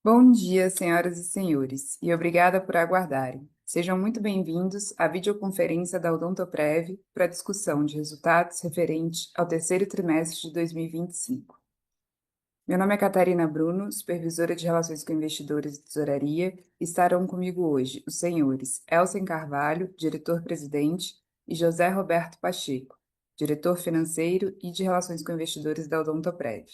Bom dia, senhoras e senhores, e obrigada por aguardarem. Sejam muito bem-vindos à videoconferência da Odontoprev para a discussão de resultados referentes ao terceiro trimestre de 2025. Meu nome é Catarina Bruno, supervisora de Relações com Investidores e Tesouraria, e estarão comigo hoje os senhores Elsen Carvalho, diretor-presidente, e José Roberto Pacheco, diretor financeiro e de Relações com Investidores da Odontoprev.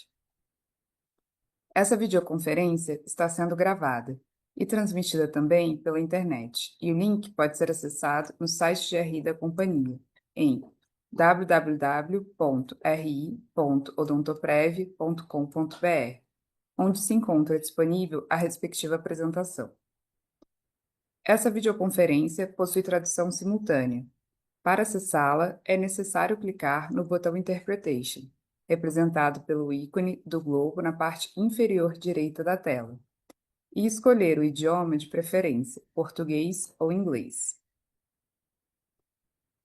Essa videoconferência está sendo gravada e transmitida também pela internet, e o link pode ser acessado no site de RI da companhia, em www.ri.odontoprev.com.br, onde se encontra disponível a respectiva apresentação. Essa videoconferência possui tradução simultânea. Para acessá-la, é necessário clicar no botão Interpretation, representado pelo ícone do globo na parte inferior direita da tela, e escolher o idioma de preferência, português ou inglês.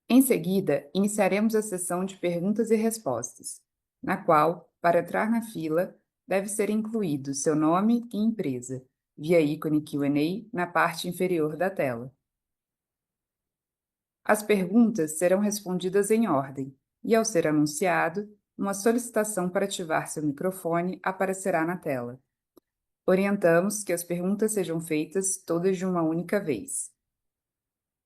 Em seguida, iniciaremos a sessão de perguntas e respostas, na qual, para entrar na fila, deve ser incluído seu nome e empresa, via ícone Q&A na parte inferior da tela. As perguntas serão respondidas em ordem, e ao ser anunciado, uma solicitação para ativar seu microfone aparecerá na tela. Orientamos que as perguntas sejam feitas todas de uma única vez.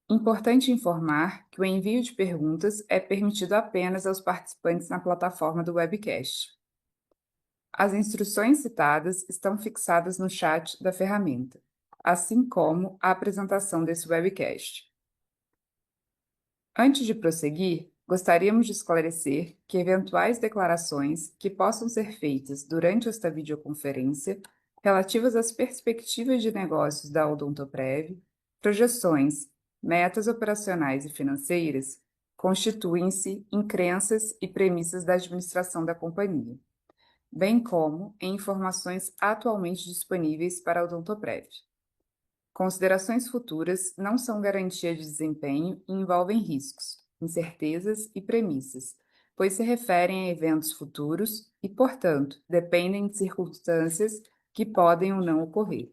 Importante informar que o envio de perguntas é permitido apenas aos participantes na plataforma do webcast. As instruções citadas estão fixadas no chat da ferramenta, assim como a apresentação desse webcast. Antes de prosseguir, gostaríamos de esclarecer que eventuais declarações que possam ser feitas durante esta videoconferência relativas às perspectivas de negócios da Odontoprev, projeções, metas operacionais e financeiras, constituem-se em crenças e premissas da administração da companhia, bem como em informações atualmente disponíveis para a Odontoprev. Considerações futuras não são garantia de desempenho e envolvem riscos, incertezas e premissas, pois se referem a eventos futuros e, portanto, dependem de circunstâncias que podem ou não ocorrer.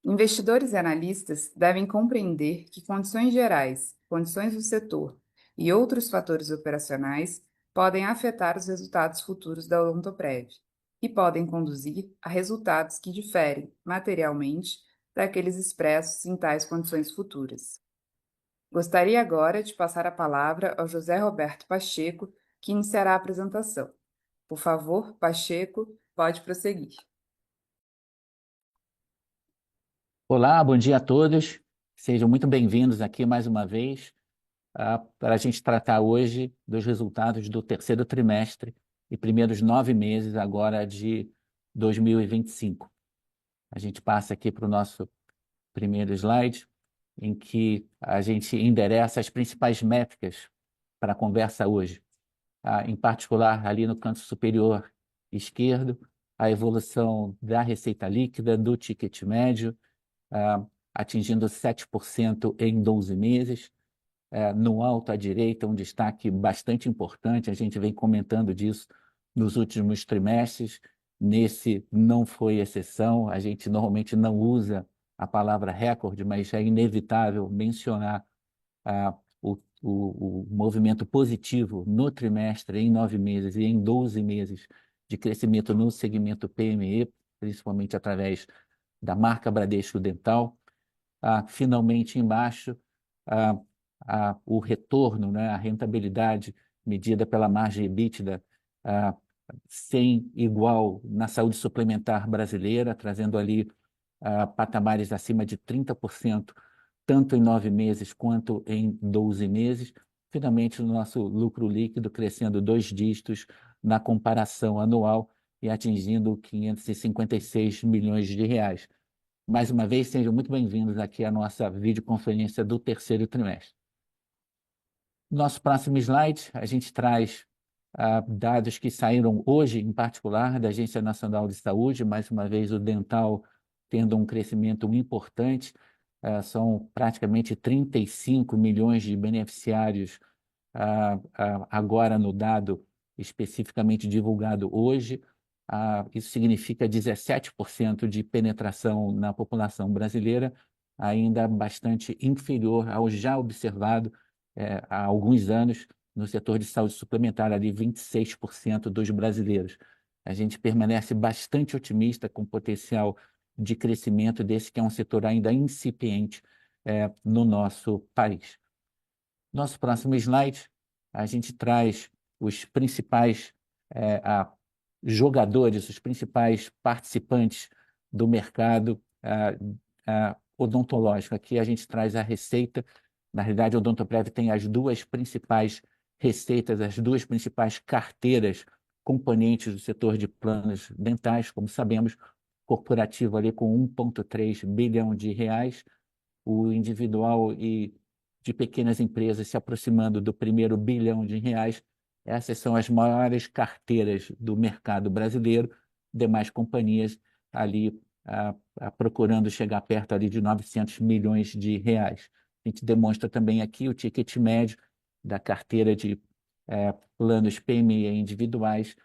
Investidores e analistas devem compreender que condições gerais, condições do setor e outros fatores operacionais podem afetar os resultados futuros da Odontoprev e podem conduzir a resultados que diferem materialmente daqueles expressos em tais condições futuras. Gostaria agora de passar a palavra ao José Roberto Pacheco, que iniciará a apresentação. Por favor, Pacheco, pode prosseguir. Olá, bom dia a todos. Sejam muito bem-vindos aqui mais uma vez para a gente tratar hoje dos resultados do terceiro trimestre e primeiros 9 meses agora de 2025. A gente passa aqui para o nosso primeiro slide, em que a gente endereça as principais métricas para a conversa hoje. Em particular, ali no canto superior esquerdo, a evolução da receita líquida, do ticket médio, ah, atingindo 7% em 12 meses. No alto à direita, um destaque bastante importante, a gente vem comentando disso nos últimos trimestres, nesse não foi exceção, a gente normalmente não usa a palavra recorde, mas é inevitável mencionar o movimento positivo no trimestre, em 9 meses e em 12 meses de crescimento no segmento PME, principalmente através da marca Bradesco Dental. Finalmente, embaixo, o retorno, né, a rentabilidade medida pela margem EBITDA, ah, sem igual na saúde suplementar brasileira, trazendo ali patamares acima de 30%, tanto em 9 meses quanto em 12 meses. Finalmente, o nosso lucro líquido crescendo 2 dígitos na comparação anual e atingindo 556 milhões de reais. Mais uma vez, sejam muito bem-vindos aqui à nossa videoconferência do terceiro trimestre. Nosso próximo slide, a gente traz dados que saíram hoje, em particular, da Agência Nacional de Saúde, mais uma vez o dental tendo um crescimento importante, são praticamente 35 milhões de beneficiários agora no dado especificamente divulgado hoje, Isso significa 17% de penetração na população brasileira, ainda bastante inferior ao já observado há alguns anos no setor de saúde suplementar, ali 26% dos brasileiros. A gente permanece bastante otimista com o potencial de crescimento desse, que é um setor ainda incipiente no nosso país. Nosso próximo slide, a gente traz os principais jogadores, os principais participantes do mercado odontológico. Aqui a gente traz a receita. Na realidade, a Odontoprev tem as duas principais receitas, as duas principais carteiras componentes do setor de planos dentais, como sabemos, corporativo ali com 1,3 bilhão de reais, o individual e de pequenas empresas se aproximando do primeiro bilhão de reais. Essas são as maiores carteiras do mercado brasileiro, demais companhias ali procurando chegar perto ali de 900 milhões de reais. A gente demonstra também aqui o ticket médio da carteira de planos PME individuais,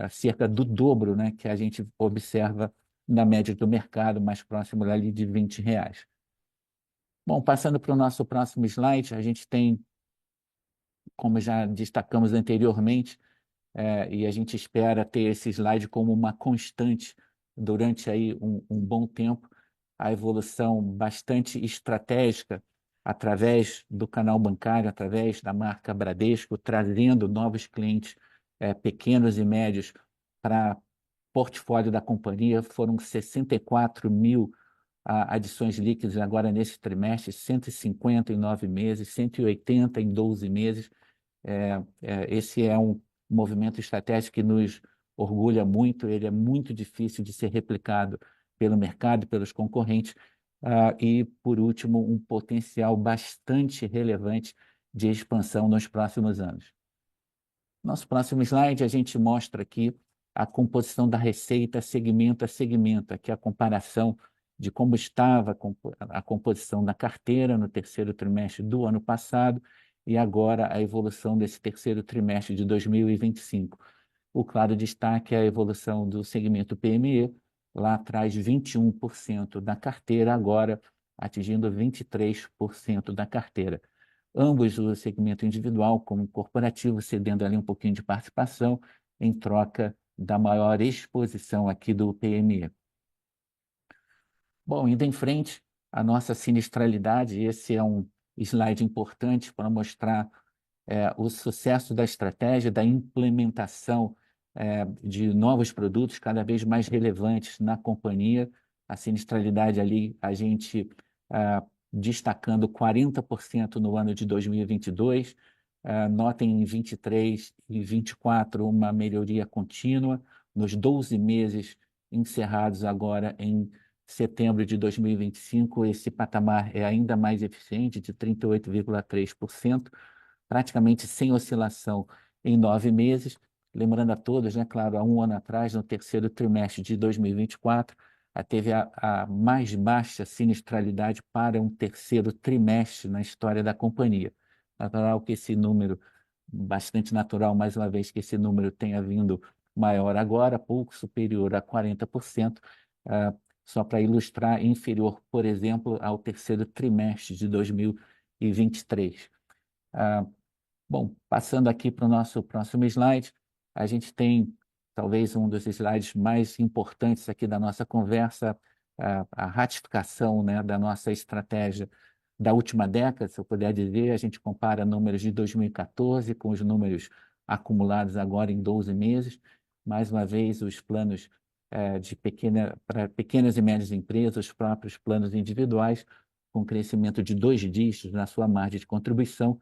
cerca do dobro, né, que a gente observa na média do mercado, mais próximo ali de 20 reais. Bom, passando para o nosso próximo slide, a gente tem, como já destacamos anteriormente, e a gente espera ter esse slide como uma constante durante aí um bom tempo, a evolução bastante estratégica através do canal bancário, através da marca Bradesco, trazendo novos clientes pequenos e médios para portfólio da companhia. Foram 64 mil adições líquidas agora nesse trimestre, 150 em 9 meses, 180 em 12 meses. Esse é um movimento estratégico que nos orgulha muito, ele é muito difícil de ser replicado pelo mercado, pelos concorrentes, e, por último, um potencial bastante relevante de expansão nos próximos anos. Nosso próximo slide, a gente mostra aqui a composição da receita segmento a segmento, aqui a comparação de como estava a composição da carteira no terceiro trimestre do ano passado e agora a evolução desse terceiro trimestre de 2025. O claro destaque é a evolução do segmento PME, lá atrás 21% da carteira, agora atingindo 23% da carteira. Ambos o segmento individual como corporativo cedendo ali um pouquinho de participação em troca da maior exposição aqui do PME. Bom, indo em frente, a nossa sinistralidade, esse é um slide importante para mostrar o sucesso da estratégia, da implementação de novos produtos cada vez mais relevantes na companhia. A sinistralidade ali, a gente destacando 40% no ano de 2022, notem em 23 e 24 uma melhoria contínua, nos 12 meses encerrados agora em setembro de 2025, esse patamar é ainda mais eficiente, de 38,3%, praticamente sem oscilação em 9 meses. Lembrando a todos, né, claro, há um ano atrás, no terceiro trimestre de 2024, teve a mais baixa sinistralidade para um terceiro trimestre na história da companhia. Natural que esse número, bastante natural, mais uma vez, que esse número tenha vindo maior agora, pouco superior a 40%, só para ilustrar, inferior, por exemplo, ao terceiro trimestre de 2023. Bom, passando aqui para o nosso próximo slide, a gente tem talvez um dos slides mais importantes aqui da nossa conversa, a ratificação, né, da nossa estratégia da última década, se eu puder dizer. A gente compara números de 2014 com os números acumulados agora em 12 meses. Mais uma vez, os planos para pequenas e médias empresas, os próprios planos individuais, com crescimento de 2 dígitos na sua margem de contribuição.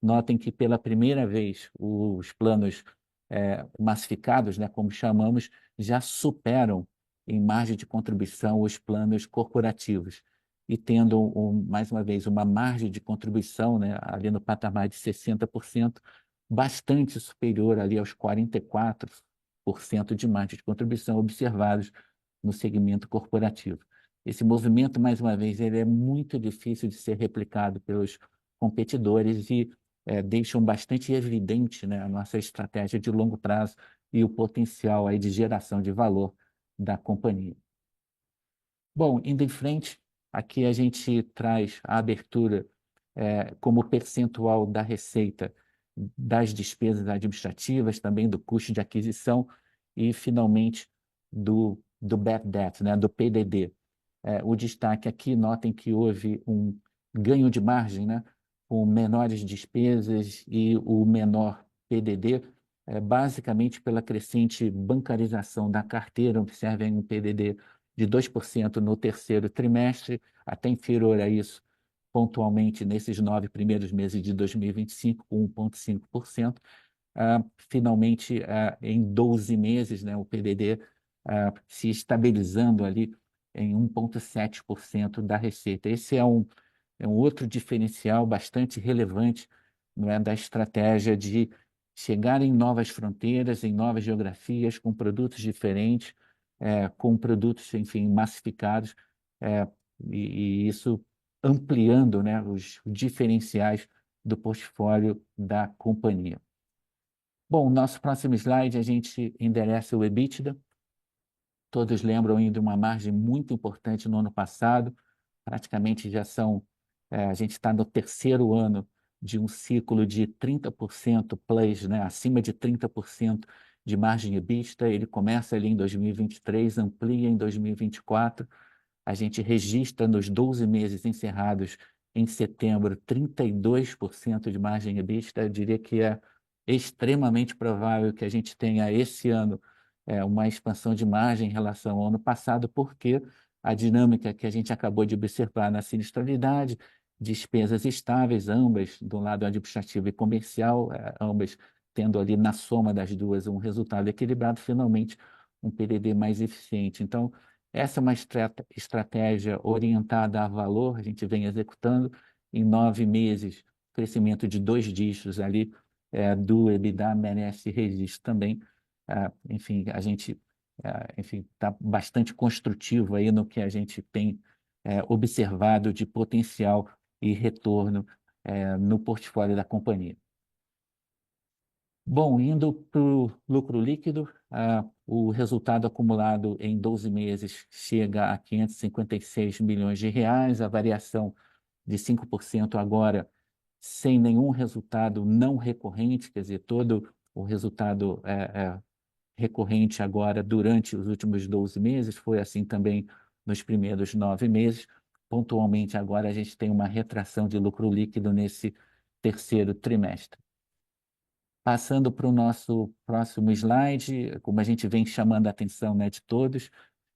Notem que, pela primeira vez, os planos massificados, né, como chamamos, já superam em margem de contribuição os planos corporativos, e tendo, mais uma vez, uma margem de contribuição, né, ali no patamar de 60%, bastante superior ali aos 44% de margem de contribuição observados no segmento corporativo. Esse movimento, mais uma vez, ele é muito difícil de ser replicado pelos competidores e deixam bastante evidente, né, a nossa estratégia de longo prazo e o potencial aí de geração de valor da companhia. Bom, indo em frente, aqui a gente traz a abertura como percentual da receita das despesas administrativas, também do custo de aquisição e, finalmente, do bad debt, né, do PDD. O destaque aqui, notem que houve um ganho de margem, né, com menores despesas e o menor PDD, basicamente pela crescente bancarização da carteira. Observem um PDD de 2% no terceiro trimestre, até inferior a isso pontualmente nesses 9 primeiros meses de 2025, com 1,5%. Finalmente, em 12 meses, né, o PDD se estabilizando ali em 1,7% da receita. Esse é um outro diferencial bastante relevante, não é, da estratégia de chegar em novas fronteiras, em novas geografias, com produtos diferentes, com produtos, enfim, massificados, é, e isso ampliando, né, os diferenciais do portfólio da companhia. Bom, nosso próximo slide, a gente endereça o EBITDA. Todos lembram ainda uma margem muito importante no ano passado, praticamente a gente está no terceiro ano de um ciclo de 30% plus, né, acima de 30% de margem EBITDA. Ele começa ali em 2023, amplia em 2024. A gente registra nos 12 meses encerrados em setembro 32% de margem EBITDA. Eu diria que é extremamente provável que a gente tenha esse ano uma expansão de margem em relação ao ano passado, porque a dinâmica que a gente acabou de observar na sinistralidade, despesas estáveis, ambas do lado administrativo e comercial, ambas tendo ali na soma das duas um resultado equilibrado, finalmente um PDD mais eficiente. Então, essa é uma estratégia orientada a valor, a gente vem executando em 9 meses, crescimento de 2 dígitos ali do EBITDA merece registro também. Enfim, a gente está bastante construtivo aí no que a gente tem observado de potencial e retorno no portfólio da companhia. Bom, indo para o lucro líquido, o resultado acumulado em 12 meses chega a 556 milhões de reais, a variação de 5% agora sem nenhum resultado não recorrente, quer dizer, todo o resultado recorrente agora durante os últimos 12 meses, foi assim também nos primeiros 9 meses. Pontualmente, agora a gente tem uma retração de lucro líquido nesse terceiro trimestre. Passando para o nosso próximo slide, como a gente vem chamando a atenção, né, de todos,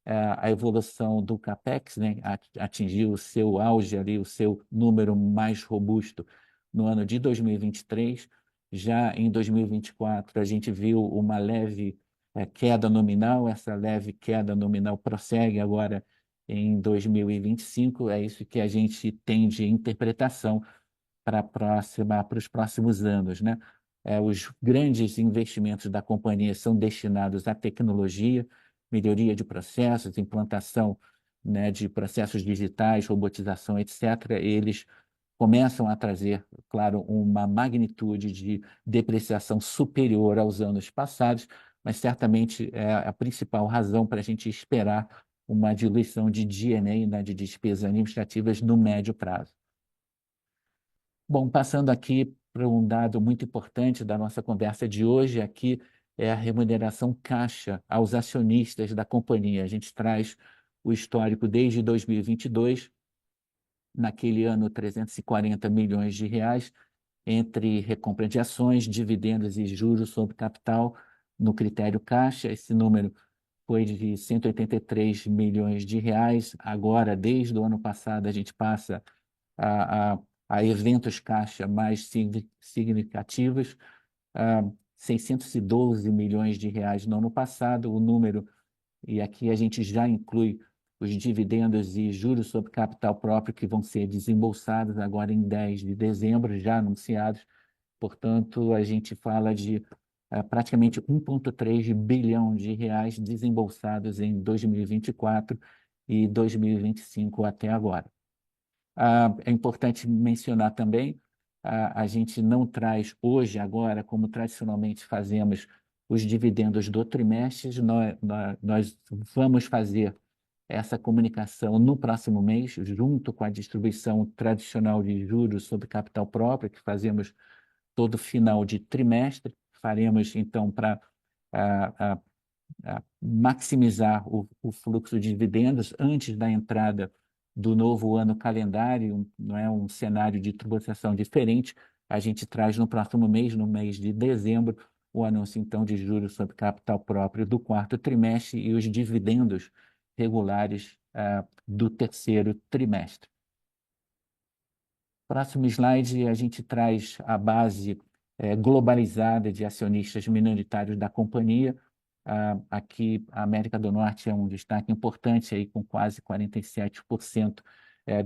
a evolução do CAPEX, né, atingiu o seu auge ali, o seu número mais robusto no ano de 2023. Já em 2024, a gente viu uma leve queda nominal. Essa leve queda nominal prossegue agora em 2025. É isso que a gente tem de interpretação para os próximos anos, né? Os grandes investimentos da companhia são destinados à tecnologia, melhoria de processos, implantação, né, de processos digitais, robotização, etc. Eles começam a trazer, claro, uma magnitude de depreciação superior aos anos passados, mas certamente é a principal razão para a gente esperar uma diluição de D&A, né, de despesas administrativas, no médio prazo. Bom, passando aqui para um dado muito importante da nossa conversa de hoje, aqui é a remuneração caixa aos acionistas da companhia. A gente traz o histórico desde 2022, naquele ano 340 milhões de reais, entre recompra de ações, dividendos e juros sobre capital no critério caixa. Esse número foi de 183 milhões de reais. Agora, desde o ano passado, a gente passa a, a, a eventos caixa mais significativos, 612 milhões de reais no ano passado. O número, e aqui a gente já inclui os dividendos e juros sobre capital próprio que vão ser desembolsados agora em 10 de dezembro, já anunciados. Portanto, a gente fala de praticamente 1,3 bilhão de reais desembolsados em 2024 e 2025 até agora. É importante mencionar também, a gente não traz hoje, agora, como tradicionalmente fazemos, os dividendos do trimestre. Nós vamos fazer essa comunicação no próximo mês, junto com a distribuição tradicional de juros sobre capital próprio, que fazemos todo final de trimestre. Faremos, então, para maximizar o fluxo de dividendos antes da entrada do novo ano calendário, não é um cenário de tributação diferente. A gente traz no próximo mês, no mês de dezembro, o anúncio, então, de juros sobre capital próprio do quarto trimestre e os dividendos regulares do terceiro trimestre. Próximo slide, a gente traz a base globalizada de acionistas minoritários da companhia. Aqui, a América do Norte é um destaque importante, aí, com quase 47%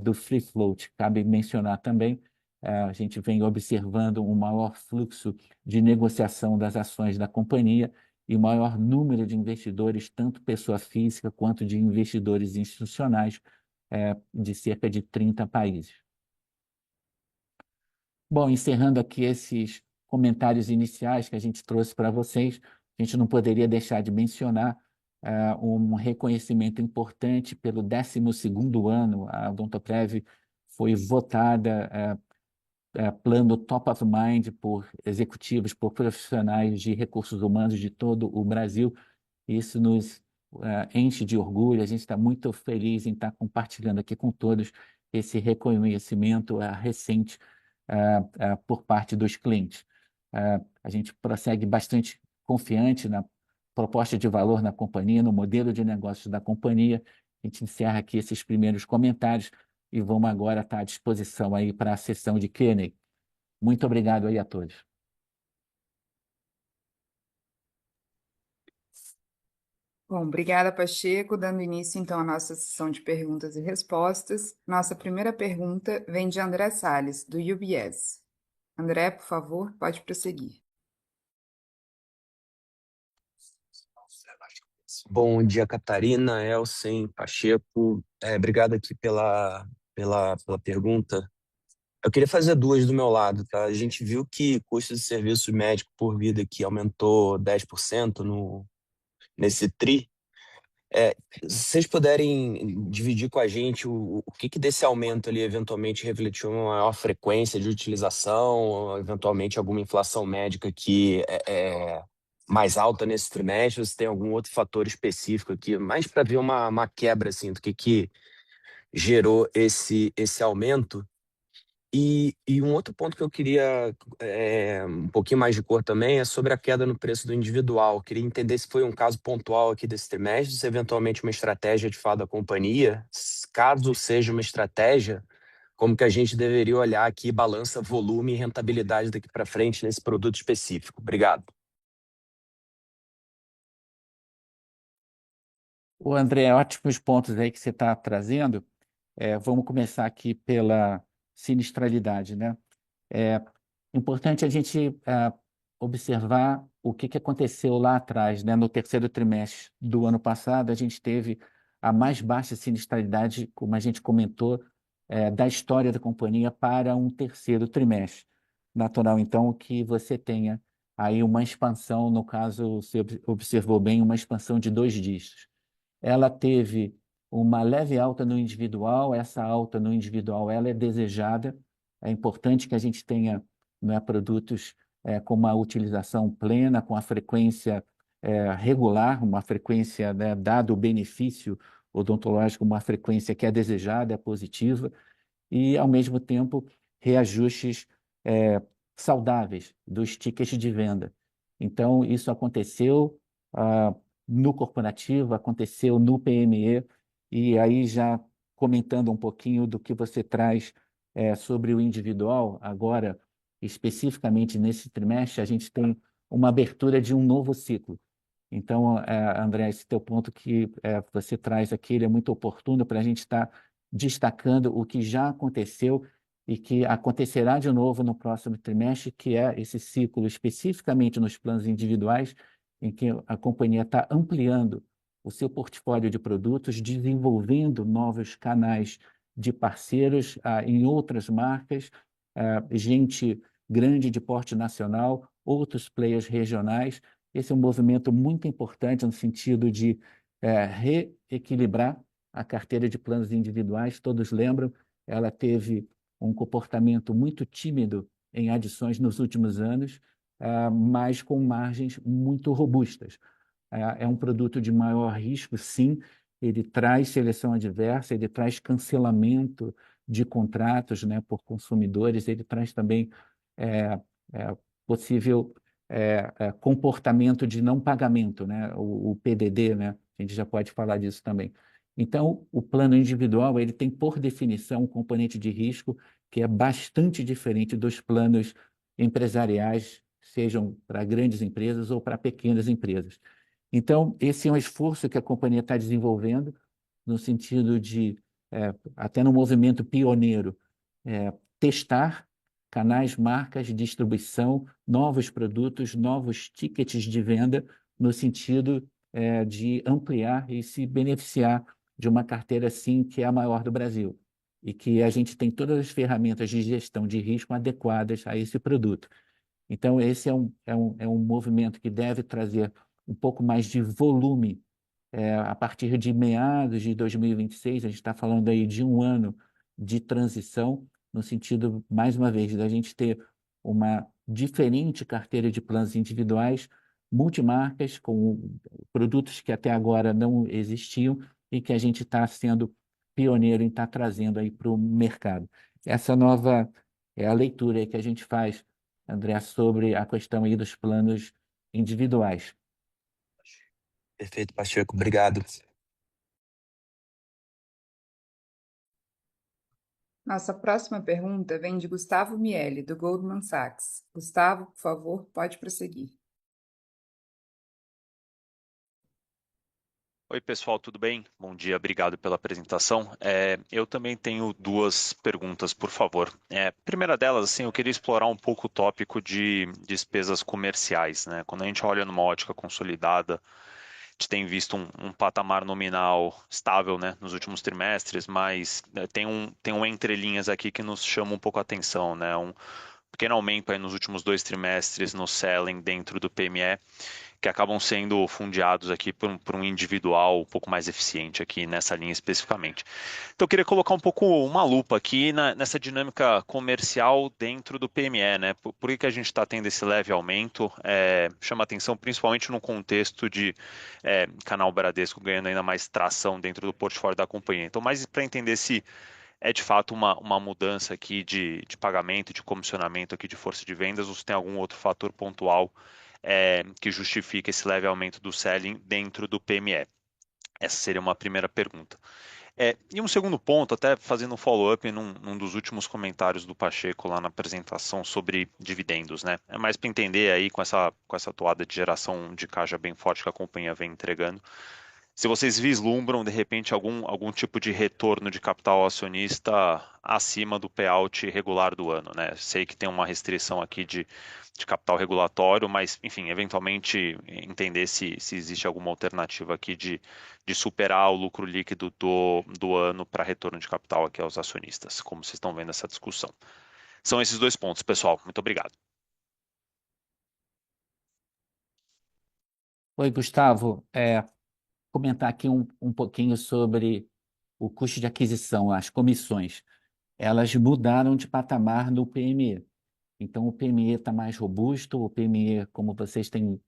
do free float. Cabe mencionar também, a gente vem observando um maior fluxo de negociação das ações da companhia e maior número de investidores, tanto pessoa física quanto de investidores institucionais, de cerca de 30 países. Bom, encerrando aqui esses comentários iniciais que a gente trouxe para vocês, a gente não poderia deixar de mencionar um reconhecimento importante pelo 12º ano. A Odontoprev foi votada plano top of mind por executivos, por profissionais de recursos humanos de todo o Brasil. Isso nos enche de orgulho. A gente está muito feliz em estar compartilhando aqui com todos esse reconhecimento recente por parte dos clientes. A gente prossegue bastante confiante na proposta de valor na companhia, no modelo de negócios da companhia. A gente encerra aqui esses primeiros comentários e vamos agora estar à disposição aí para a sessão de Q&A. Muito obrigado aí a todos. Bom, obrigada, Pacheco. Dando início, então, à nossa sessão de perguntas e respostas. Nossa primeira pergunta vem de André Salles, do UBS. André, por favor, pode prosseguir. Bom dia, Catarina, Elsen, Pacheco. Obrigado aqui pela pergunta. Eu queria fazer duas do meu lado, tá? A gente viu que o custo de serviço médico por vida aqui aumentou 10% nesse TRI. Se vocês puderem dividir com a gente o que desse aumento ali eventualmente refletiu uma maior frequência de utilização, ou eventualmente alguma inflação médica que é mais alta nesse trimestre, ou se tem algum outro fator específico aqui, mais para ver uma quebra assim, do que gerou esse aumento. E um outro ponto que eu queria um pouquinho mais de cor também é sobre a queda no preço do individual. Eu queria entender se foi um caso pontual aqui desse trimestre, se eventualmente uma estratégia de fato da companhia. Caso seja uma estratégia, como que a gente deveria olhar aqui, balança volume e rentabilidade daqui para frente nesse produto específico. Obrigado. O André, ótimos pontos aí que você está trazendo. Vamos começar aqui pela sinistralidade, né? É importante a gente observar o que aconteceu lá atrás, né? No terceiro trimestre do ano passado, a gente teve a mais baixa sinistralidade, como a gente comentou, da história da companhia para um terceiro trimestre. Natural, então, que você tenha aí uma expansão, no caso, você observou bem, uma expansão de 2 dígitos. Ela teve uma leve alta no individual. Essa alta no individual ela é desejada. É importante que a gente tenha, né, produtos com uma utilização plena, com a frequência regular, uma frequência, né, dado o benefício odontológico, uma frequência que é desejada, é positiva, e, ao mesmo tempo, reajustes saudáveis dos tickets de venda. Então, isso aconteceu no corporativo, aconteceu no PME, e aí já comentando um pouquinho do que você traz sobre o individual, agora, especificamente nesse trimestre, a gente tem uma abertura de um novo ciclo. Então, André, esse teu ponto que você traz aqui, ele é muito oportuno para a gente estar destacando o que já aconteceu e que acontecerá de novo no próximo trimestre, que é esse ciclo especificamente nos planos individuais, em que a companhia está ampliando o seu portfólio de produtos, desenvolvendo novos canais de parceiros em outras marcas, gente grande de porte nacional, outros players regionais, Esse é um movimento muito importante no sentido de reequilibrar a carteira de planos individuais. Todos lembram, ela teve um comportamento muito tímido em adições nos últimos anos, mas com margens muito robustas. É um produto de maior risco, sim, ele traz seleção adversa, ele traz cancelamento de contratos, né, por consumidores, ele traz também é, possível comportamento de não pagamento, né, o PDD, né, a gente já pode falar disso também. Então, o plano individual, ele tem, por definição, um componente de risco que é bastante diferente dos planos empresariais, sejam para grandes empresas ou para pequenas empresas. Então, esse é um esforço que a companhia está desenvolvendo, no sentido de, até no movimento pioneiro, testar canais, marcas, distribuição, novos produtos, novos tickets de venda, no sentido, de ampliar e se beneficiar de uma carteira, sim, que é a maior do Brasil, e que a gente tem todas as ferramentas de gestão de risco adequadas a esse produto. Então, esse é um movimento que deve trazer um pouco mais de volume a partir de meados de 2026. A gente está falando aí de um ano de transição, no sentido, mais uma vez, da gente ter uma diferente carteira de planos individuais, multimarcas, com produtos que até agora não existiam e que a gente está sendo pioneiro em estar trazendo aí para o mercado. Essa nova é a leitura que a gente faz, André, sobre a questão aí dos planos individuais. Perfeito, Pacheco, obrigado. Nossa próxima pergunta vem de Gustavo Miele, do Goldman Sachs. Gustavo, por favor, pode prosseguir. Oi, pessoal, tudo bem? Bom dia, obrigado pela apresentação. Eu também tenho duas perguntas, por favor. Primeira delas, assim, eu queria explorar um pouco o tópico de despesas comerciais, né? Quando a gente olha numa ótica consolidada, a gente tem visto um patamar nominal estável, né, nos últimos trimestres, mas tem um entrelinhas aqui que nos chama um pouco a atenção, né? Um pequeno aumento aí nos últimos 2 trimestres no selling dentro do PME, que acabam sendo fundeados aqui por um individual um pouco mais eficiente aqui nessa linha especificamente. Então eu queria colocar um pouco uma lupa aqui nessa dinâmica comercial dentro do PME, né? Por que que a gente está tendo esse leve aumento? Chama atenção principalmente no contexto de canal Bradesco ganhando ainda mais tração dentro do portfólio da companhia. Então, mais para entender se é de fato uma mudança aqui de pagamento, de comissionamento aqui de força de vendas, ou se tem algum outro fator pontual que justifica esse leve aumento do selling dentro do PME? Essa seria uma primeira pergunta. E um segundo ponto, até fazendo um follow-up num dos últimos comentários do Pacheco lá na apresentação sobre dividendos, né? É mais para entender aí com essa toada de geração de caixa bem forte que a companhia vem entregando, se vocês vislumbram, de repente, algum tipo de retorno de capital acionista acima do payout regular do ano, né? Sei que tem uma restrição aqui de capital regulatório, mas, enfim, eventualmente entender se existe alguma alternativa aqui de superar o lucro líquido do ano para retorno de capital aqui aos acionistas, como vocês estão vendo essa discussão. São esses dois pontos, pessoal. Muito obrigado. Oi, Gustavo. Comentar aqui um pouquinho sobre o custo de aquisição, as comissões. Elas mudaram de patamar no PME. Então, o PME está mais robusto, o PME, como vocês têm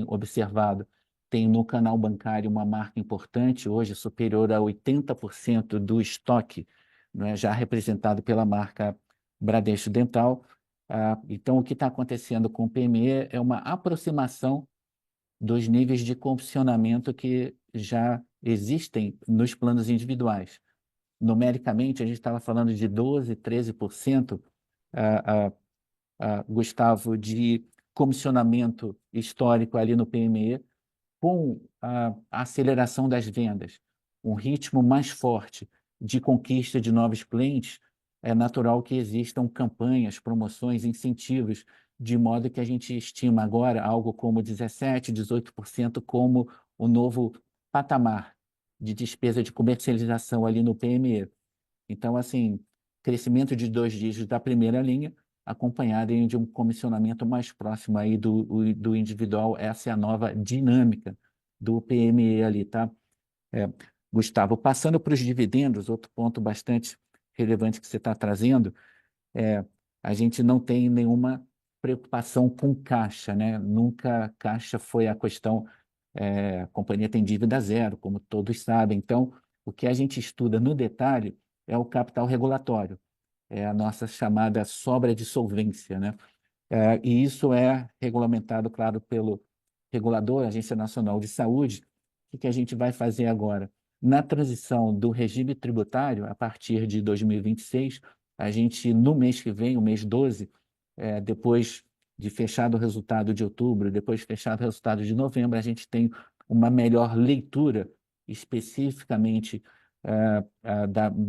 observado, tem no canal bancário uma marca importante, hoje superior a 80% do estoque, né, já representado pela marca Bradesco Dental. Então, o que está acontecendo com o PME é uma aproximação dos níveis de comissionamento que já existem nos planos individuais. Numericamente, a gente estava falando de 12, 13%, Gustavo, de comissionamento histórico ali no PME, com a aceleração das vendas, um ritmo mais forte de conquista de novos clientes, é natural que existam campanhas, promoções, incentivos, de modo que a gente estima agora algo como 17, 18% como o novo patamar de despesa de comercialização ali no PME. Então, assim, crescimento de 2 dígitos da primeira linha, acompanhada de um comissionamento mais próximo aí do individual. Essa é a nova dinâmica do PME ali, tá? É, Gustavo, passando para os dividendos, outro ponto bastante relevante que você está trazendo, é, a gente não tem nenhuma preocupação com caixa, né? Nunca caixa foi a questão, a companhia tem dívida zero, como todos sabem. Então, o que a gente estuda no detalhe é o capital regulatório, é a nossa chamada sobra de solvência, né? E isso é regulamentado, claro, pelo regulador, Agência Nacional de Saúde. O que a gente vai fazer agora? Na transição do regime tributário, a partir de 2026, a gente, no mês que vem, o mês 12, depois de fechado o resultado de outubro, depois de fechado o resultado de novembro, a gente tem uma melhor leitura especificamente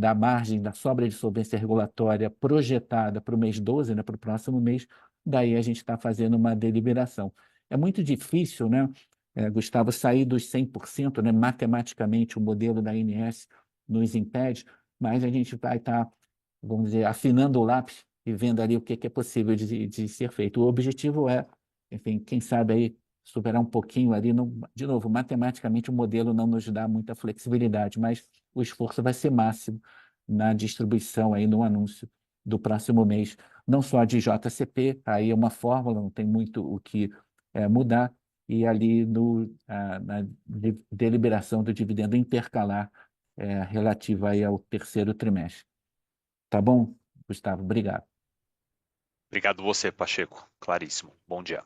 da margem da sobra de solvência regulatória projetada para o mês 12, né, para o próximo mês. Daí a gente está fazendo uma deliberação. É muito difícil, né, Gustavo, sair dos 100%, né, matematicamente o modelo da ANS nos impede, mas a gente vai estar, vamos dizer, afinando o lápis e vendo ali o que é possível de ser feito. O objetivo é, enfim, quem sabe aí superar um pouquinho ali. De novo, matematicamente o modelo não nos dá muita flexibilidade, mas o esforço vai ser máximo na distribuição aí no anúncio do próximo mês, não só de JCP, aí é uma fórmula, não tem muito o que mudar, e ali na deliberação do dividendo intercalar relativa aí ao terceiro trimestre. Tá bom, Gustavo? Obrigado. Obrigado você, Pacheco. Claríssimo. Bom dia.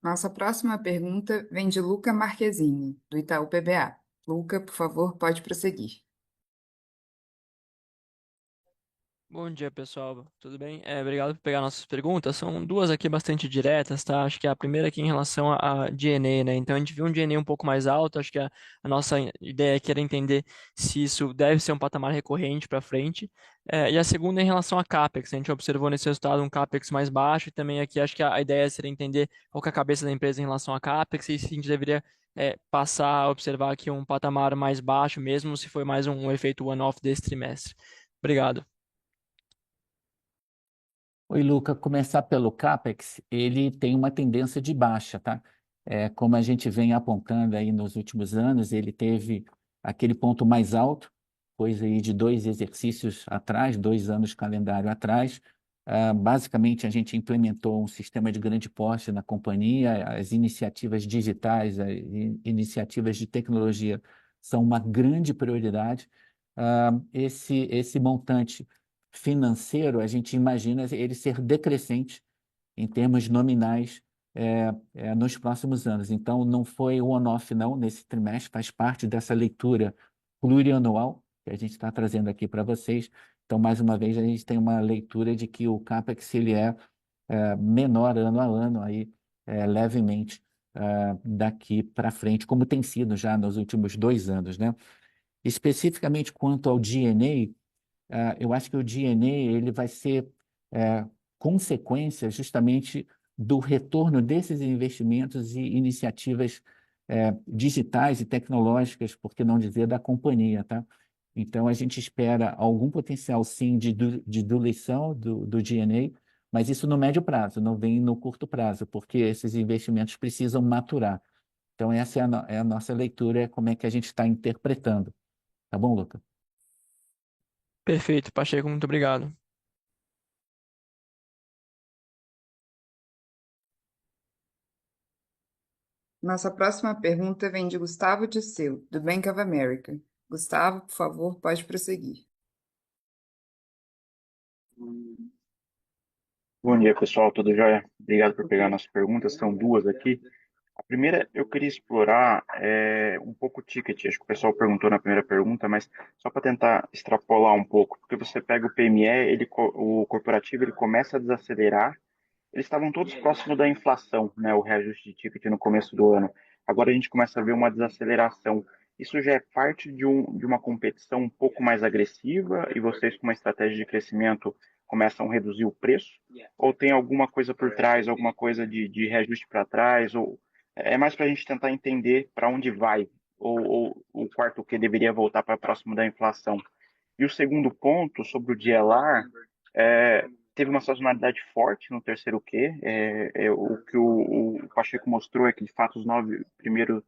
Nossa próxima pergunta vem de Luca Marquezini, do Itaú PBA. Luca, por favor, pode prosseguir. Bom dia, pessoal. Tudo bem? Obrigado por pegar nossas perguntas. São duas aqui bastante diretas, tá? Acho que a primeira aqui em relação a G&A, né? Então, a gente viu um G&A um pouco mais alto. Acho que a nossa ideia aqui era entender se isso deve ser um patamar recorrente para frente. E a segunda é em relação a CAPEX. A gente observou nesse resultado um CAPEX mais baixo e também aqui acho que a ideia seria entender qual que é a cabeça da empresa em relação a CAPEX e se a gente deveria passar a observar aqui um patamar mais baixo mesmo, se foi mais um efeito one-off desse trimestre. Obrigado. Oi, Luca. Começar pelo CAPEX, ele tem uma tendência de baixa, tá? Como a gente vem apontando aí nos últimos anos, ele teve aquele ponto mais alto, coisa aí de 2 exercícios atrás, 2 anos calendário atrás. Basicamente, a gente implementou um sistema de grande porte na companhia, as iniciativas digitais, as iniciativas de tecnologia são uma grande prioridade. Esse montante financeiro, a gente imagina ele ser decrescente em termos nominais nos próximos anos. Então, não foi one-off, não, nesse trimestre, faz parte dessa leitura plurianual que a gente está trazendo aqui para vocês. Então, mais uma vez, a gente tem uma leitura de que o CAPEX ele menor ano a ano, aí, levemente daqui para frente, como tem sido já nos últimos 2 anos, né? Especificamente quanto ao G&A, eu acho que o G&A ele vai ser consequência justamente do retorno desses investimentos e iniciativas digitais e tecnológicas, por que não dizer, da companhia, tá? Então, a gente espera algum potencial, sim, de diluição do G&A, mas isso no médio prazo, não vem no curto prazo, porque esses investimentos precisam maturar. Então, essa é a nossa leitura, como é que a gente está interpretando. Tá bom, Luca? Perfeito, Pacheco, muito obrigado. Nossa próxima pergunta vem de Gustavo Disseu, do Bank of America. Gustavo, por favor, pode prosseguir. Bom dia, pessoal, tudo jóia? Obrigado por pegar nossas perguntas, são duas aqui. A primeira, eu queria explorar um pouco o ticket, acho que o pessoal perguntou na primeira pergunta, mas só para tentar extrapolar um pouco, porque você pega o PME, o corporativo, ele começa a desacelerar, eles estavam todos próximos da inflação, né, o reajuste de ticket no começo do ano. Agora a gente começa a ver uma desaceleração. Isso já é parte de uma competição um pouco mais agressiva e vocês, com uma estratégia de crescimento, começam a reduzir o preço? Ou tem alguma coisa por trás, alguma coisa de reajuste para trás? Ou é mais para a gente tentar entender para onde vai? Ou o quarto que deveria voltar para próximo da inflação? E o segundo ponto, sobre o DLR, Teve uma sazonalidade forte no terceiro Q. O que o Pacheco mostrou é que, de fato, os 9 primeiros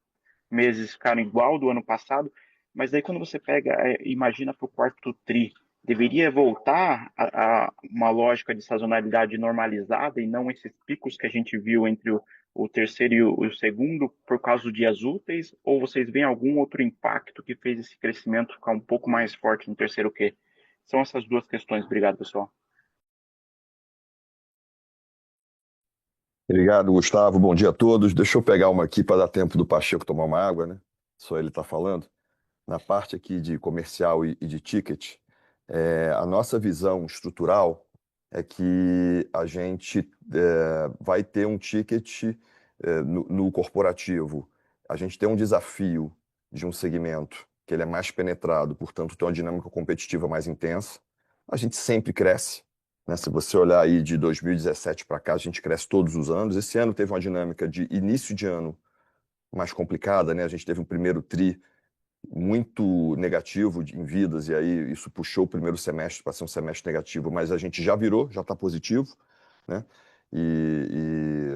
meses ficaram igual do ano passado, mas daí quando você pega, imagina para o quarto tri, deveria voltar a uma lógica de sazonalidade normalizada e não esses picos que a gente viu entre o terceiro e o segundo por causa dos dias úteis, ou vocês veem algum outro impacto que fez esse crescimento ficar um pouco mais forte no terceiro Q? São essas duas questões. Obrigado, pessoal. Obrigado, Gustavo. Bom dia a todos. Deixa eu pegar uma aqui para dar tempo do Pacheco tomar uma água, né? Só ele está falando. Na parte aqui de comercial e de ticket, a nossa visão estrutural é que a gente vai ter um ticket no corporativo. A gente tem um desafio de um segmento que ele é mais penetrado, portanto, tem uma dinâmica competitiva mais intensa. A gente sempre cresce, né? Se você olhar aí de 2017 para cá, a gente cresce todos os anos. Esse ano teve uma dinâmica de início de ano mais complicada, né? A gente teve um primeiro tri muito negativo em vidas, e aí isso puxou o primeiro semestre para ser um semestre negativo, mas a gente já virou, já está positivo, né? E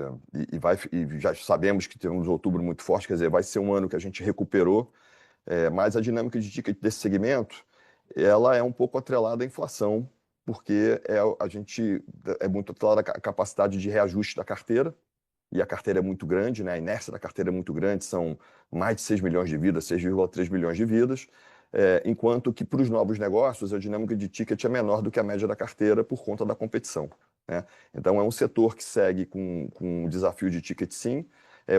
já sabemos que temos outubro muito forte, quer dizer, vai ser um ano que a gente recuperou, mas a dinâmica de ticket desse segmento, ela é um pouco atrelada à inflação, porque a gente é muito atrelada à capacidade de reajuste da carteira, e a carteira é muito grande, né? A inércia da carteira é muito grande, são mais de 6 milhões de vidas, 6,3 milhões de vidas, enquanto que para os novos negócios a dinâmica de ticket é menor do que a média da carteira por conta da competição, né? Então é um setor que segue com um desafio de ticket, sim.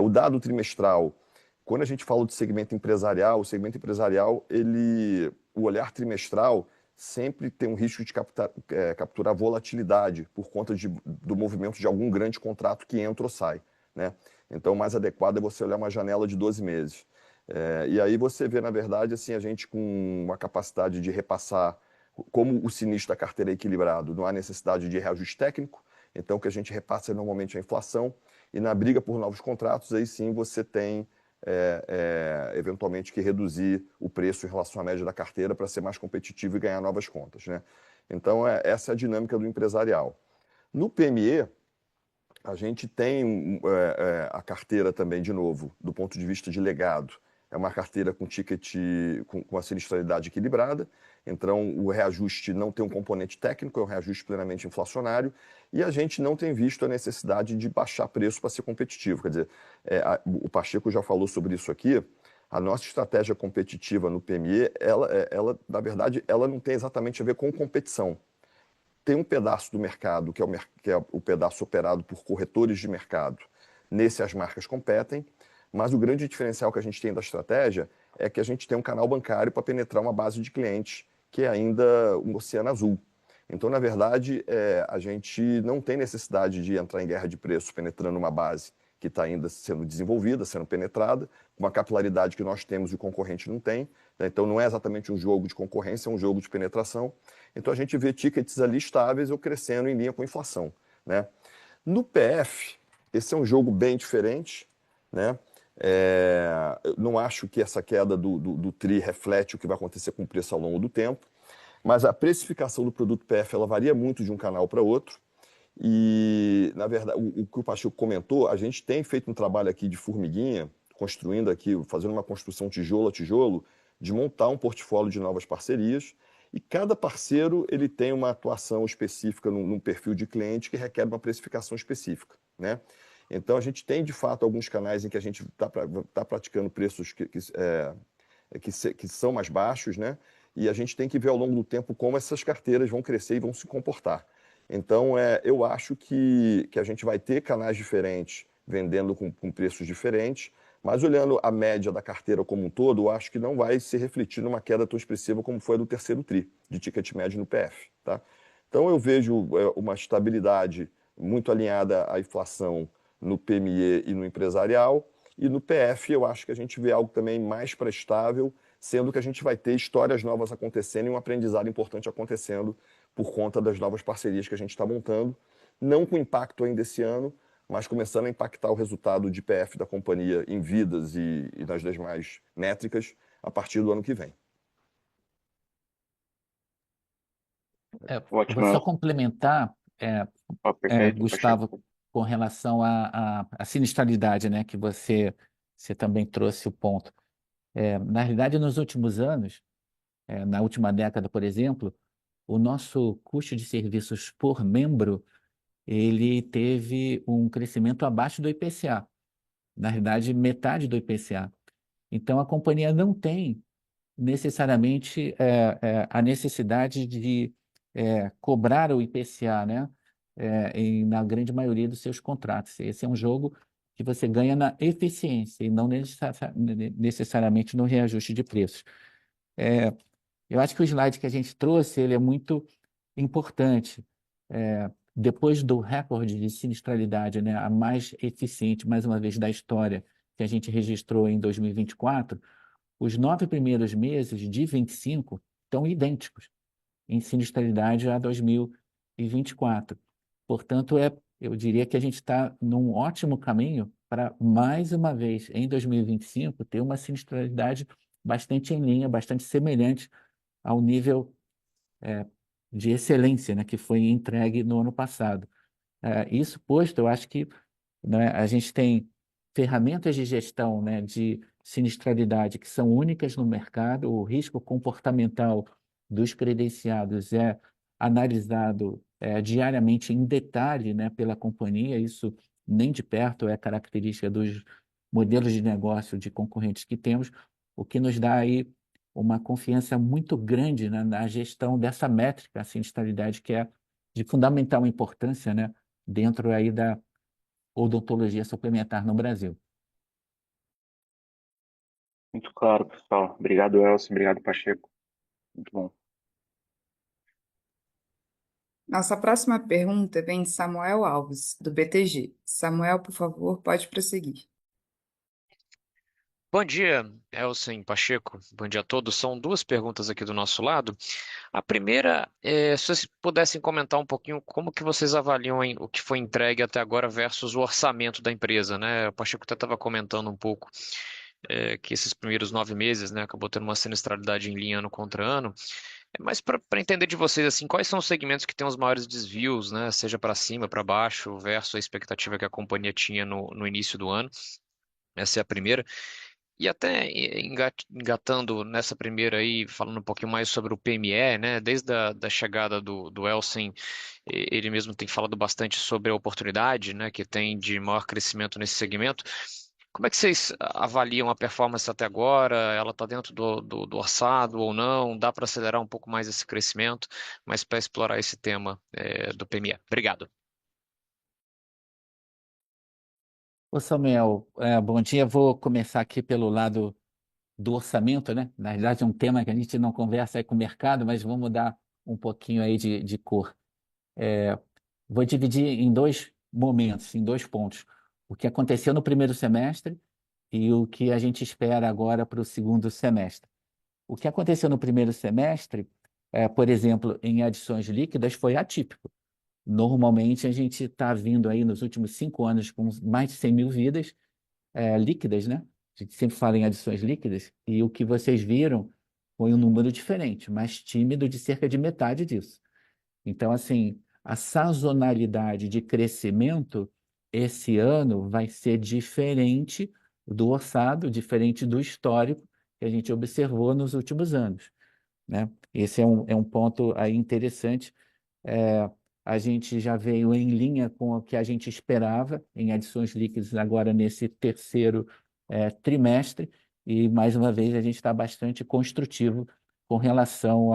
O dado trimestral, quando a gente fala de segmento empresarial, o segmento empresarial, o olhar trimestral sempre tem um risco de capturar volatilidade por conta do movimento de algum grande contrato que entra ou sai, né? Então, o mais adequado é você olhar uma janela de 12 meses. E aí você vê, na verdade, assim, a gente com uma capacidade de repassar, como o sinistro da carteira é equilibrado, não há necessidade de reajuste técnico, então o que a gente repassa é normalmente a inflação, e na briga por novos contratos, aí sim você tem eventualmente que reduzir o preço em relação à média da carteira para ser mais competitivo e ganhar novas contas, né? Então, essa é a dinâmica do empresarial. No PME, a gente tem a carteira também, de novo, do ponto de vista de legado. É uma carteira com ticket, com a sinistralidade equilibrada, então o reajuste não tem um componente técnico, é um reajuste plenamente inflacionário, e a gente não tem visto a necessidade de baixar preço para ser competitivo. Quer dizer, o Pacheco já falou sobre isso aqui, a nossa estratégia competitiva no PME, na verdade, ela não tem exatamente a ver com competição. Tem um pedaço do mercado, que é o pedaço operado por corretores de mercado. Nesse, as marcas competem, mas o grande diferencial que a gente tem da estratégia é que a gente tem um canal bancário para penetrar uma base de clientes que é ainda um oceano azul. Então, na verdade, a gente não tem necessidade de entrar em guerra de preço penetrando uma base que está ainda sendo desenvolvida, sendo penetrada, com uma capilaridade que nós temos e o concorrente não tem, né? Então, não é exatamente um jogo de concorrência, é um jogo de penetração. Então, a gente vê tickets ali estáveis ou crescendo em linha com a inflação, né? No PF, esse é um jogo bem diferente, né? Eu não acho que essa queda do TRI reflete o que vai acontecer com o preço ao longo do tempo, mas a precificação do produto PF ela varia muito de um canal para outro. E, na verdade, o que o Pacheco comentou, a gente tem feito um trabalho aqui de formiguinha, construindo aqui, fazendo uma construção tijolo a tijolo, de montar um portfólio de novas parcerias. E cada parceiro ele tem uma atuação específica num perfil de cliente que requer uma precificação específica, né? Então, a gente tem, de fato, alguns canais em que a gente está praticando preços que são mais baixos, né? E a gente tem que ver ao longo do tempo como essas carteiras vão crescer e vão se comportar. Então, eu acho que a gente vai ter canais diferentes, vendendo com preços diferentes, mas olhando a média da carteira como um todo, eu acho que não vai se refletir numa queda tão expressiva como foi a do terceiro TRI, de ticket médio no PF, tá? Então, eu vejo uma estabilidade muito alinhada à inflação no PME e no empresarial, e no PF eu acho que a gente vê algo também mais prestável, sendo que a gente vai ter histórias novas acontecendo e um aprendizado importante acontecendo por conta das novas parcerias que a gente está montando, não com impacto ainda esse ano, mas começando a impactar o resultado de PF da companhia em vidas e nas demais métricas a partir do ano que vem. Ótimo, vou só Elcio. complementar, Perfeito, Gustavo, Pacheco. com relação à sinistralidade, né, que você também trouxe o ponto. Na realidade, nos últimos anos, na última década, por exemplo, o nosso custo de serviços por membro, ele teve um crescimento abaixo do IPCA, na realidade, metade do IPCA. Então, a companhia não tem necessariamente a necessidade de cobrar o IPCA, né, na grande maioria dos seus contratos. Esse é um jogo que você ganha na eficiência e não necessariamente no reajuste de preços. É, eu acho que o slide que a gente trouxe, ele é muito importante. Depois do recorde de sinistralidade, né, a mais eficiente, mais uma vez, da história que a gente registrou em 2024, os 9 primeiros meses de 25 estão idênticos em sinistralidade a 2024. Portanto, eu diria que a gente está num ótimo caminho para, mais uma vez, em 2025, ter uma sinistralidade bastante em linha, bastante semelhante ao nível de excelência, né, que foi entregue no ano passado. Isso posto, eu acho que, né, a gente tem ferramentas de gestão, né, de sinistralidade que são únicas no mercado. O risco comportamental dos credenciados é analisado diariamente em detalhe, né, pela companhia. Isso nem de perto é característica dos modelos de negócio de concorrentes que temos, o que nos dá aí uma confiança muito grande, né, na gestão dessa métrica, a sinistralidade, que é de fundamental importância, né, dentro aí da odontologia suplementar no Brasil. Muito claro, pessoal. Obrigado, Elcio. Obrigado, Pacheco. Muito bom. Nossa próxima pergunta vem de Samuel Alves, do BTG. Samuel, por favor, pode prosseguir. Bom dia, Elsen, Pacheco. Bom dia a todos. São duas perguntas aqui do nosso lado. A primeira é se vocês pudessem comentar um pouquinho como que vocês avaliam o que foi entregue até agora versus o orçamento da empresa, né? O Pacheco até estava comentando um pouco que esses primeiros 9 meses, né, acabou tendo uma sinistralidade em linha ano contra ano. Mas para entender de vocês, assim, quais são os segmentos que têm os maiores desvios, né? Seja para cima, para baixo, versus a expectativa que a companhia tinha no início do ano. Essa é a primeira. E até engatando nessa primeira aí, falando um pouquinho mais sobre o PME, né? Desde a da chegada do Elsen, ele mesmo tem falado bastante sobre a oportunidade, né, que tem de maior crescimento nesse segmento. Como é que vocês avaliam a performance até agora? Ela está dentro do orçado ou não? Dá para acelerar um pouco mais esse crescimento? Mas para explorar esse tema do PME. Obrigado. Ô Samuel, bom dia. Vou começar aqui pelo lado do orçamento, né? Na verdade, é um tema que a gente não conversa aí com o mercado, mas vamos dar um pouquinho aí de cor. É, Vou dividir em dois momentos, em dois pontos. O que aconteceu no primeiro semestre e o que a gente espera agora para o segundo semestre. O que aconteceu no primeiro semestre, por exemplo, em adições líquidas, foi atípico. Normalmente, a gente está vindo aí nos últimos 5 anos com mais de 100 mil vidas líquidas, né? A gente sempre fala em adições líquidas, e o que vocês viram foi um número diferente, mais tímido, de cerca de metade disso. Então, assim, a sazonalidade de crescimento esse ano vai ser diferente do orçado, diferente do histórico que a gente observou nos últimos anos, né? Esse é um ponto aí interessante. É, a gente já veio em linha com o que a gente esperava em adições líquidas agora nesse terceiro trimestre, e mais uma vez a gente está bastante construtivo com relação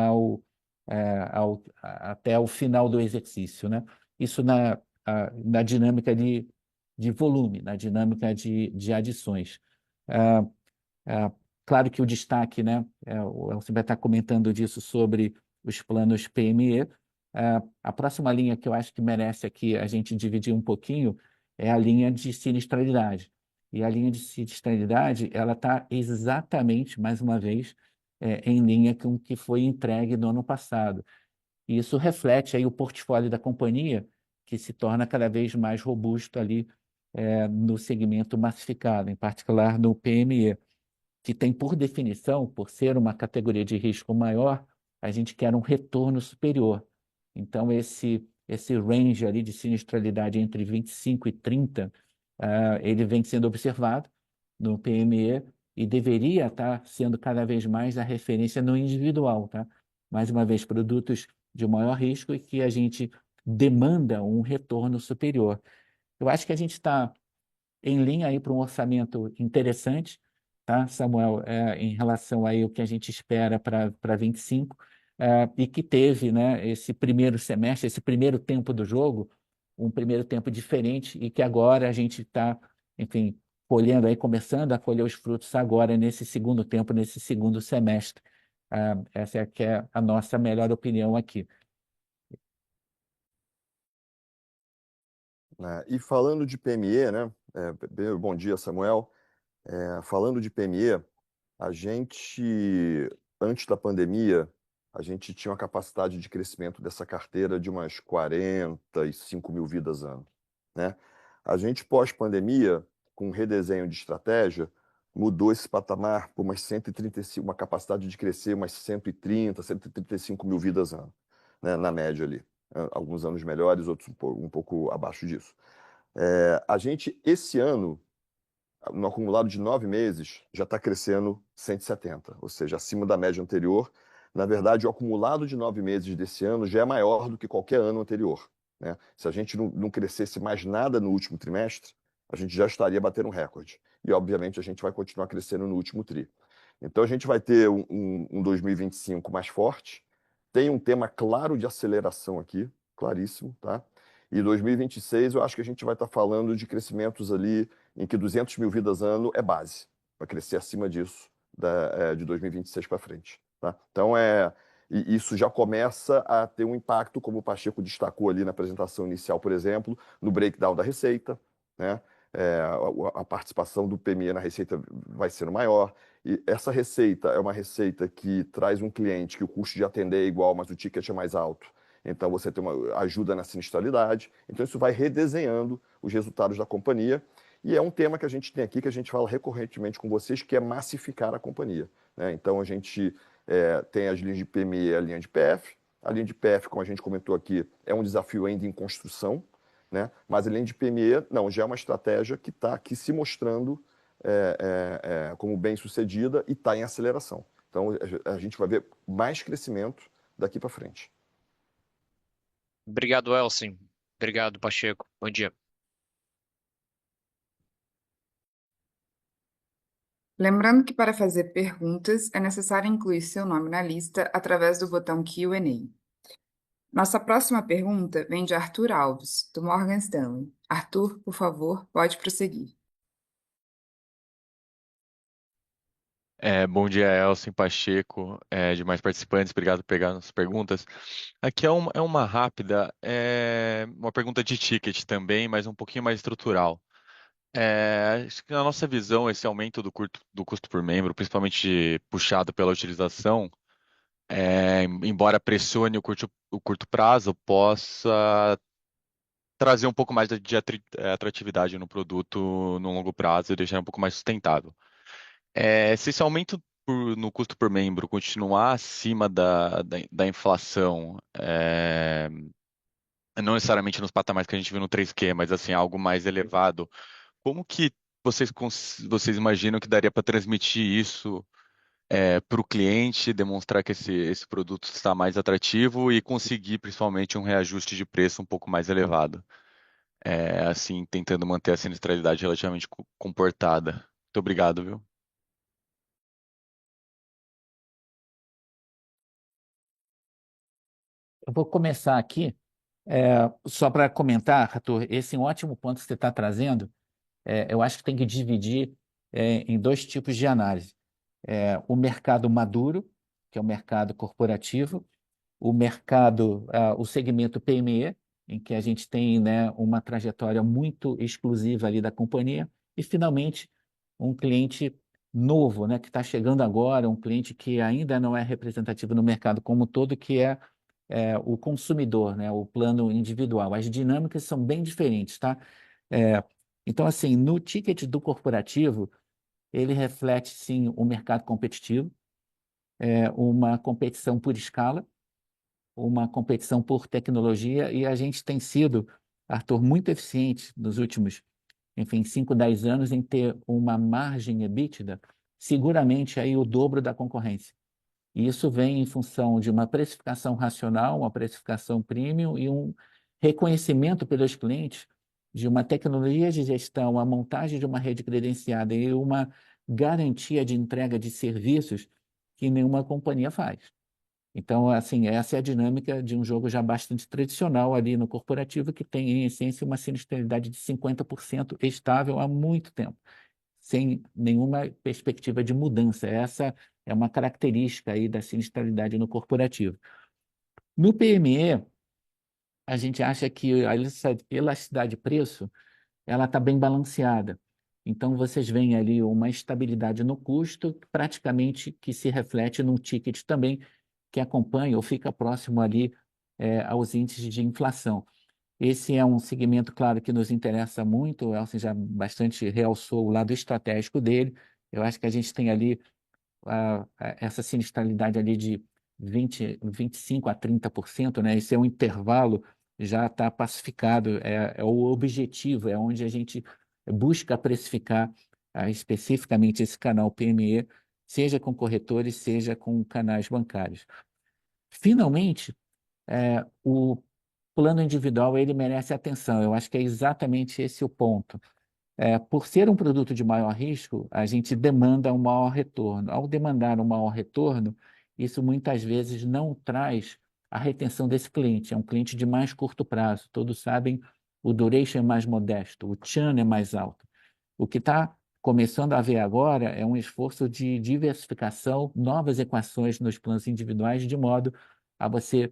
até o final do exercício, né? Isso na dinâmica de volume, na dinâmica de adições. Ah, é, Claro que o destaque, né, você vai estar comentando disso sobre os planos PME. A próxima linha que eu acho que merece aqui a gente dividir um pouquinho é a linha de sinistralidade. E a linha de sinistralidade, ela está exatamente, mais uma vez, em linha com o que foi entregue no ano passado. E isso reflete aí o portfólio da companhia, que se torna cada vez mais robusto ali, no segmento massificado, em particular no PME, que tem por definição, por ser uma categoria de risco maior, a gente quer um retorno superior. Então, esse range ali de sinistralidade entre 25 e 30, ele vem sendo observado no PME e deveria estar sendo cada vez mais a referência no individual, tá? Mais uma vez, produtos de maior risco e que a gente demanda um retorno superior. Eu acho que a gente está em linha aí para um orçamento interessante, tá, Samuel, em relação aí ao que a gente espera para 25, e que teve, né, esse primeiro semestre, esse primeiro tempo do jogo, um primeiro tempo diferente e que agora a gente está, enfim, colhendo aí, começando a colher os frutos agora nesse segundo tempo, nesse segundo semestre. Essa é que é a nossa melhor opinião aqui. E falando de PME, né? Bom dia, Samuel. Falando de PME, a gente, antes da pandemia, a gente tinha uma capacidade de crescimento dessa carteira de umas 45 mil vidas ano, né? A gente, pós-pandemia, com um redesenho de estratégia, mudou esse patamar por umas 135, uma capacidade de crescer umas 130, 135 mil vidas ano, né? Na média ali. Alguns anos melhores, outros um pouco abaixo disso. A gente, esse ano, no acumulado de 9 meses, já está crescendo 170, ou seja, acima da média anterior. Na verdade, o acumulado de 9 meses desse ano já é maior do que qualquer ano anterior, né? Se a gente não crescesse mais nada no último trimestre, a gente já estaria batendo um recorde. E, obviamente, a gente vai continuar crescendo no último tri. Então, a gente vai ter um 2025 mais forte. Tem um tema claro de aceleração aqui, claríssimo, tá? E 2026, eu acho que a gente vai estar falando de crescimentos ali em que 200 mil vidas ano é base, para crescer acima disso de 2026 para frente, tá? Então, e isso já começa a ter um impacto, como o Pacheco destacou ali na apresentação inicial, por exemplo, no breakdown da receita, né? A participação do PME na receita vai sendo maior. E essa receita é uma receita que traz um cliente que o custo de atender é igual, mas o ticket é mais alto. Então, você tem uma ajuda na sinistralidade. Então, isso vai redesenhando os resultados da companhia. E é um tema que a gente tem aqui, que a gente fala recorrentemente com vocês, que é massificar a companhia, né? Então, a gente tem as linhas de PME e a linha de PF. A linha de PF, como a gente comentou aqui, é um desafio ainda em construção, né? Mas a linha de PME, não, já é uma estratégia que está aqui se mostrando como bem-sucedida e está em aceleração. Então, a gente vai ver mais crescimento daqui para frente. Obrigado, Elson. Obrigado, Pacheco. Bom dia. Lembrando que para fazer perguntas é necessário incluir seu nome na lista através do botão Q&A. Nossa próxima pergunta vem de Arthur Alves, do Morgan Stanley. Arthur, por favor, pode prosseguir. Bom dia, Elson, Pacheco, demais participantes, obrigado por pegar as perguntas. Aqui é uma rápida, uma pergunta de ticket também, mas um pouquinho mais estrutural. Acho que na nossa visão, esse aumento do custo por membro, principalmente puxado pela utilização, embora pressione o curto prazo, possa trazer um pouco mais de atratividade no produto no longo prazo e deixar um pouco mais sustentável. Se esse aumento no custo por membro continuar acima da inflação, não necessariamente nos patamares que a gente viu no 3Q, mas assim, algo mais elevado, como que vocês imaginam que daria para transmitir isso para o cliente, demonstrar que esse produto está mais atrativo e conseguir principalmente um reajuste de preço um pouco mais elevado? Assim, tentando manter a sinistralidade relativamente comportada. Muito obrigado, viu? Eu vou começar aqui, só para comentar, Arthur, esse é um ótimo ponto que você está trazendo. Eu acho que tem que dividir em dois tipos de análise. O mercado maduro, que é o mercado corporativo, o segmento PME, em que a gente tem, né, uma trajetória muito exclusiva ali da companhia, e finalmente um cliente novo, né, que está chegando agora, um cliente que ainda não é representativo no mercado como um todo, que é o consumidor, né, o plano individual. As dinâmicas são bem diferentes, tá? É, então, assim, no ticket do corporativo, ele reflete, sim, o mercado competitivo, uma competição por escala, uma competição por tecnologia e a gente tem sido, Arthur, muito eficiente nos últimos, enfim, 5, 10 anos em ter uma margem EBITDA seguramente aí o dobro da concorrência. E isso vem em função de uma precificação racional, uma precificação premium e um reconhecimento pelos clientes de uma tecnologia de gestão, a montagem de uma rede credenciada e uma garantia de entrega de serviços que nenhuma companhia faz. Então, assim, essa é a dinâmica de um jogo já bastante tradicional ali no corporativo, que tem, em essência, uma sinistralidade de 50% estável há muito tempo, sem nenhuma perspectiva de mudança. Essa é uma característica aí da sinistralidade no corporativo. No PME, a gente acha que a elasticidade de preço ela está bem balanceada. Então, vocês veem ali uma estabilidade no custo, praticamente que se reflete num ticket também, que acompanha ou fica próximo ali aos índices de inflação. Esse é um segmento, claro, que nos interessa muito, o Elcio já bastante realçou o lado estratégico dele. Eu acho que a gente tem ali essa sinistralidade ali de 25% a 30%, né? Esse é um intervalo, já está pacificado, é o objetivo, é onde a gente busca precificar especificamente esse canal PME, seja com corretores, seja com canais bancários. Finalmente, o plano individual ele merece atenção. Eu acho que é exatamente esse o ponto. Por ser um produto de maior risco, a gente demanda um maior retorno. Ao demandar um maior retorno, isso muitas vezes não traz a retenção desse cliente. É um cliente de mais curto prazo. Todos sabem, o duration é mais modesto, o churn é mais alto. O que está começando a haver agora é um esforço de diversificação, novas equações nos planos individuais, de modo a você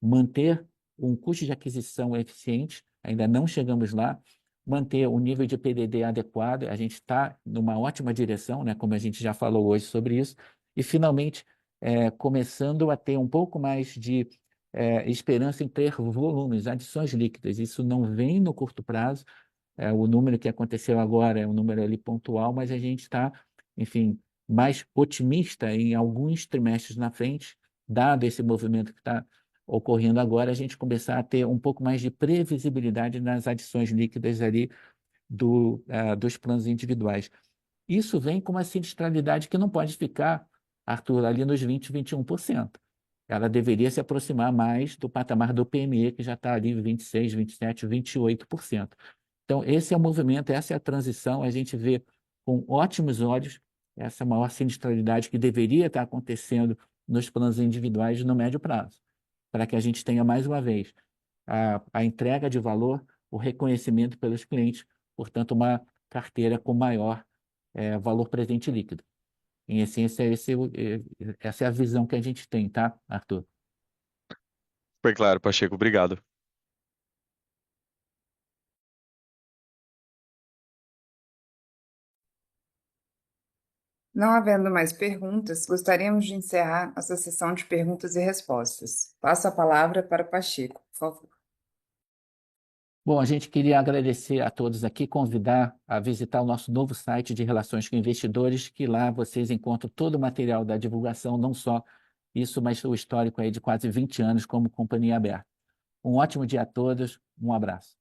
manter um custo de aquisição eficiente, ainda não chegamos lá, manter um nível de PDD adequado, a gente está numa ótima direção, né, como a gente já falou hoje sobre isso, e finalmente começando a ter um pouco mais de esperança em ter volumes, adições líquidas. Isso não vem no curto prazo, o número que aconteceu agora é um número ali pontual, mas a gente está, enfim, mais otimista em alguns trimestres na frente, dado esse movimento que está ocorrendo agora, a gente começar a ter um pouco mais de previsibilidade nas adições líquidas ali dos planos individuais. Isso vem com uma sinistralidade que não pode ficar, Arthur, ali nos 20%, 21%. Ela deveria se aproximar mais do patamar do PME, que já está ali 26%, 27%, 28%. Então, esse é o movimento, essa é a transição. A gente vê com ótimos olhos essa maior sinistralidade que deveria estar acontecendo nos planos individuais no médio prazo, para que a gente tenha, mais uma vez, a entrega de valor, o reconhecimento pelos clientes, portanto, uma carteira com maior valor presente líquido. Em essência, essa é a visão que a gente tem, tá, Arthur? Super claro, Pacheco. Obrigado. Não havendo mais perguntas, gostaríamos de encerrar essa sessão de perguntas e respostas. Passo a palavra para Pacheco, por favor. Bom, a gente queria agradecer a todos aqui, convidar a visitar o nosso novo site de relações com investidores, que lá vocês encontram todo o material da divulgação, não só isso, mas o histórico aí de quase 20 anos como companhia aberta. Um ótimo dia a todos, um abraço.